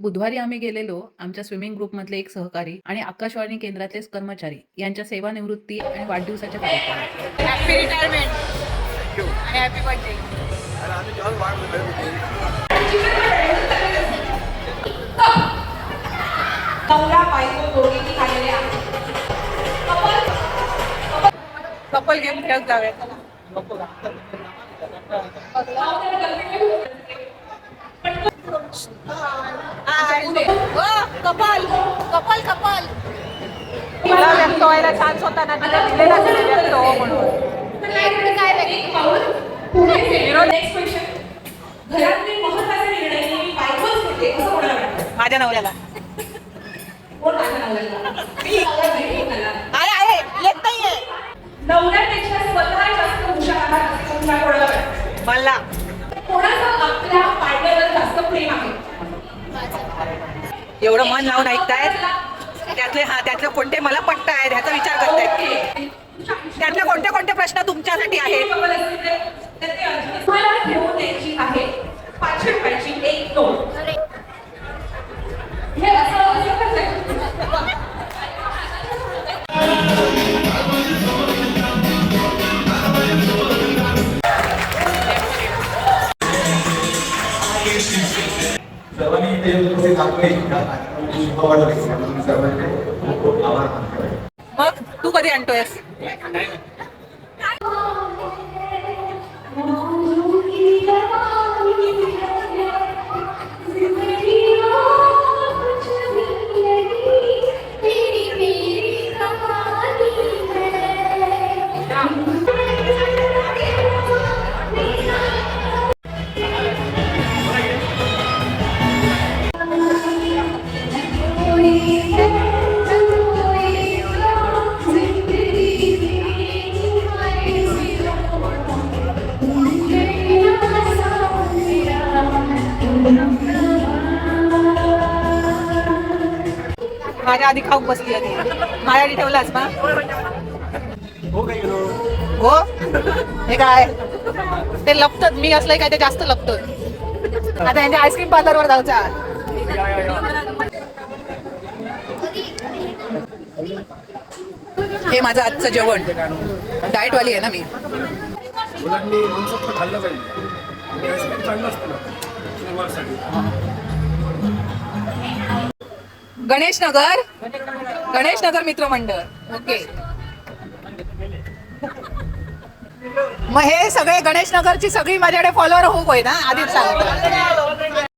बुधवारी आम्ही गेलेलो आमच्या स्विमिंग ग्रुपमधले एक सहकारी आणि आकाशवाणी केंद्रातलेच कर्मचारी यांच्या सेवानिवृत्ती आणि वाढदिवसाच्या कार्यक्रमात. हॅपी रिटायरमेंट आणि हॅपी बर्थडे. नवरा बायको दोघेही आलेले आहेत. कपल गेम खेळत जाऊया. कपल कपल कपल मला व्यक्त व्हायला चान्स होता ना, तिला दिलेला व्यक्त हो म्हणून. Next question. घरातले महत्त्वाचे निर्णय नेहमी बायकोच घेते असं कोणाला वाटतं? माझ्या नवऱ्याला कोण माझ्या नवऱ्याला? मी आहे येत नाहीये नवऱ्यापेक्षा स्वतः जास्त हुशार आहे असं कोणाला वाटतं? मला. कोणाचं आपल्या पार्टनरवर जास्त प्रेम आहे? एवढं मन लावून ऐकतायत त्यातले कोणते मला पटतायत ह्याचा विचार करतायत. त्यातले कोणते प्रश्न तुमच्यासाठी आहेत? तुम्हाला घेऊन द्यायची आहे 500 रुपयाची एक नोट. हे असं करताय. सर्वांनी इथे येऊन दाखवले सर्वांचे खूप आभार मानतो. मग तू कधी आणतोयस? माझ्या आधी खाऊन बसली आहे. माझ्या आधी ठेवलास ना? हो हे काय ते लपतात. मी असलंय काय ते जास्त लपतात. आता यांच्या आईस्क्रीम पार्लरवर जाऊचा. हे माझं आजचं जेवण. डाएट वाली आहे ना मी. गणेश नगर मित्रमंडळ. ओके. मग हे सगळे गणेश नगरची सगळी माझ्याकडे फॉलोअर होऊ होय ना आधीच सांगतो.